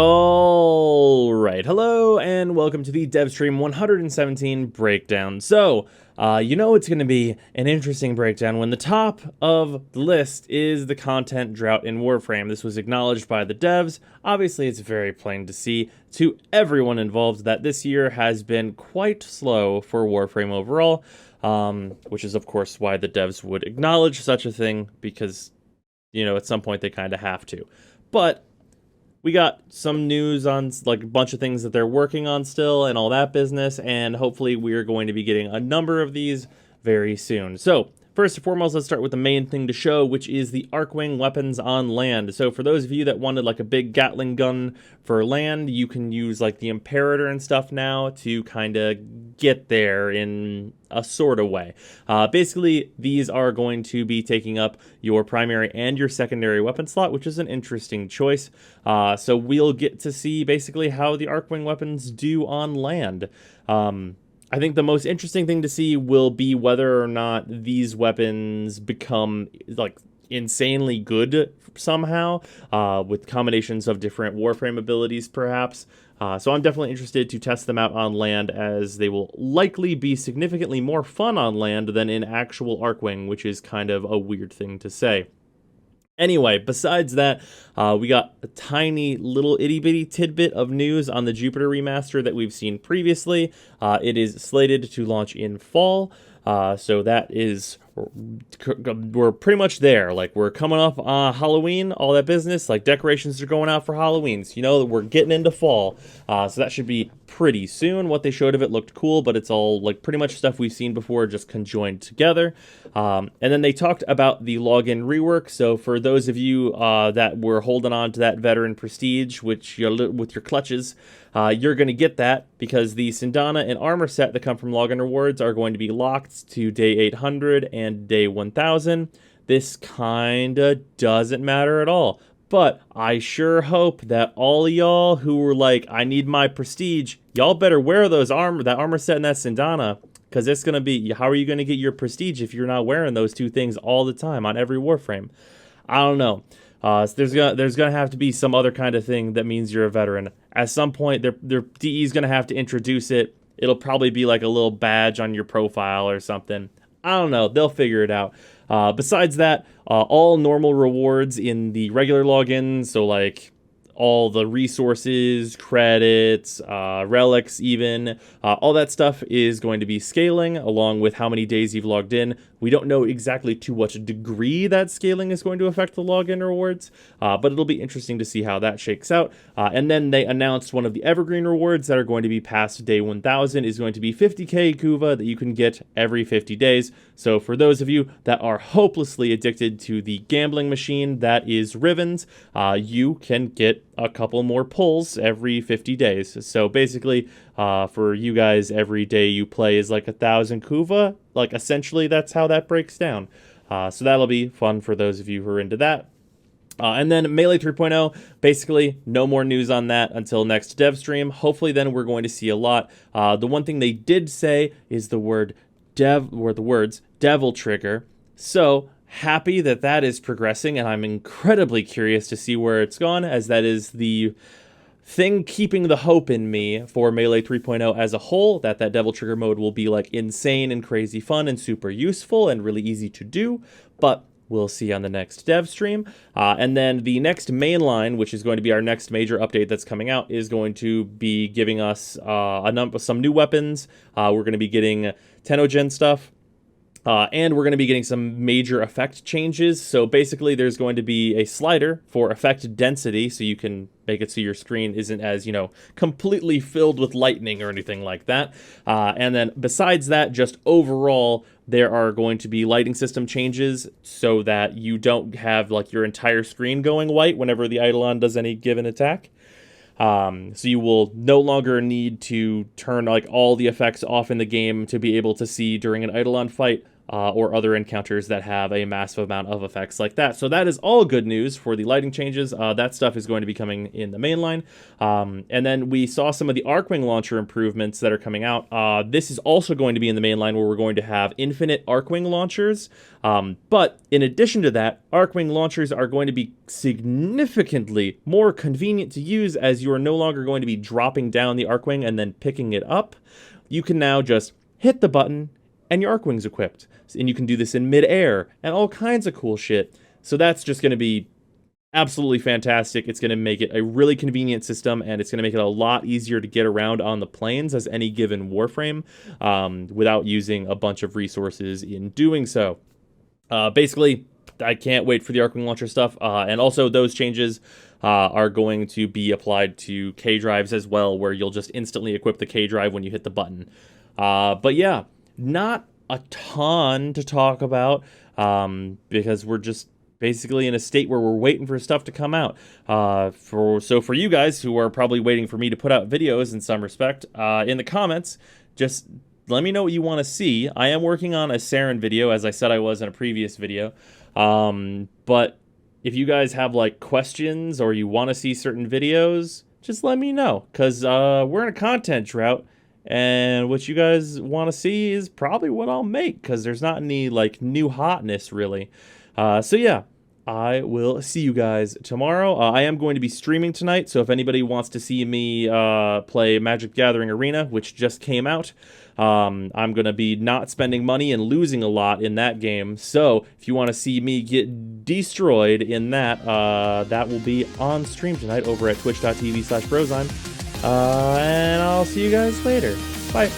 All right, hello and welcome to the Devstream 117 breakdown. So, it's going to be an interesting breakdown when the top of the list is the content drought in Warframe. This was acknowledged by the devs. Obviously, it's very plain to see to everyone involved that this year has been quite slow for Warframe overall, which is, of course, why the devs would acknowledge such a thing because, at some point they kind of have to. But we got some news on like a bunch of things that they're working on still and all that business, and hopefully we're going to be getting a number of these very soon. So first and foremost, let's start with the main thing to show, which is the Archwing weapons on land. So for those of you that wanted like a big Gatling gun for land, you can use like the Imperator and stuff now to kind of get there in a sort of way. Basically, these are going to be taking up your primary and your secondary weapon slot, which is an interesting choice. So we'll get to see basically how the Archwing weapons do on land. I think the most interesting thing to see will be whether or not these weapons become like insanely good somehow, with combinations of different Warframe abilities perhaps. So I'm definitely interested to test them out on land, as they will likely be significantly more fun on land than in actual Archwing, which is kind of a weird thing to say. Anyway, besides that, we got a tiny little itty-bitty tidbit of news on the Jupiter remaster that we've seen previously. It is slated to launch in fall, so that is, we're pretty much there. Like, we're coming up Halloween, all that business. Like, decorations are going out for Halloween, so we're getting into fall. So that should be pretty soon. What they showed of it looked cool, but it's all like pretty much stuff we've seen before, just conjoined together. And then they talked about the login rework. So for those of you that were holding on to that veteran prestige, which with your clutches, you're going to get that because the Sindana and armor set that come from login rewards are going to be locked to day 800 and day 1000. This kinda doesn't matter at all. But I sure hope that all of y'all who were like, I need my prestige, y'all better wear that armor set and that Sindana, because it's going to be, how are you going to get your prestige if you're not wearing those two things all the time on every Warframe? I don't know. So there's gonna have to be some other kind of thing that means you're a veteran. At some point, their DE is gonna have to introduce it. It'll probably be like a little badge on your profile or something. I don't know. They'll figure it out. Besides that, all normal rewards in the regular login, so like all the resources, credits, relics even, all that stuff is going to be scaling along with how many days you've logged in. We don't know exactly to what degree that scaling is going to affect the login rewards, but it'll be interesting to see how that shakes out. And then they announced one of the evergreen rewards that are going to be past day 1000 is going to be 50k Kuva that you can get every 50 days. So for those of you that are hopelessly addicted to the gambling machine that is Rivens, you can get a couple more pulls every 50 days. So basically, for you guys, every day you play is like 1,000 Kuva. Like, essentially, that's how that breaks down. So that'll be fun for those of you who are into that. And then Melee 3.0, basically no more news on that until next Devstream. Hopefully then we're going to see a lot. The one thing they did say is the words Devil Trigger. So happy that that is progressing, and I'm incredibly curious to see where it's gone, as that is the thing keeping the hope in me for Melee 3.0 as a whole, that Devil Trigger mode will be like insane and crazy fun and super useful and really easy to do, but we'll see on the next dev stream. And then the next mainline, which is going to be our next major update that's coming out, is going to be giving us some new weapons. We're going to be getting Tenogen stuff. And we're going to be getting some major effect changes. So basically, there's going to be a slider for effect density, so you can make it so your screen isn't as, completely filled with lightning or anything like that. And then besides that, just overall, there are going to be lighting system changes so that you don't have like your entire screen going white whenever the Eidolon does any given attack. So you will no longer need to turn like all the effects off in the game to be able to see during an Eidolon fight. or other encounters that have a massive amount of effects like that. So that is all good news for the lighting changes. That stuff is going to be coming in the mainline. And then we saw some of the Archwing launcher improvements that are coming out. This is also going to be in the mainline, where we're going to have infinite Archwing launchers. But in addition to that, Archwing launchers are going to be significantly more convenient to use, as you are no longer going to be dropping down the Archwing and then picking it up. You can now just hit the button and your Archwing's equipped. And you can do this in mid-air and all kinds of cool shit. So that's just going to be absolutely fantastic. It's going to make it a really convenient system, and it's going to make it a lot easier to get around on the planes as any given Warframe without using a bunch of resources in doing so. Basically, I can't wait for the Archwing launcher stuff, and also those changes are going to be applied to K drives as well, where you'll just instantly equip the K drive when you hit the button. But yeah, not a ton to talk about because we're just basically in a state where we're waiting for stuff to come out. So for you guys who are probably waiting for me to put out videos in some respect, in the comments, just let me know what you want to see. I am working on a Saren video, as I said I was in a previous video. But if you guys have like questions or you want to see certain videos, just let me know, because we're in a content drought, and what you guys want to see is probably what I'll make, because there's not any like new hotness really. So yeah, I will see you guys tomorrow. I am going to be streaming tonight, so if anybody wants to see me play Magic the Gathering Arena, which just came out, I'm going to be not spending money and losing a lot in that game. So if you want to see me get destroyed in that, that will be on stream tonight over at twitch.tv/Brozime. And I'll see you guys later. Bye.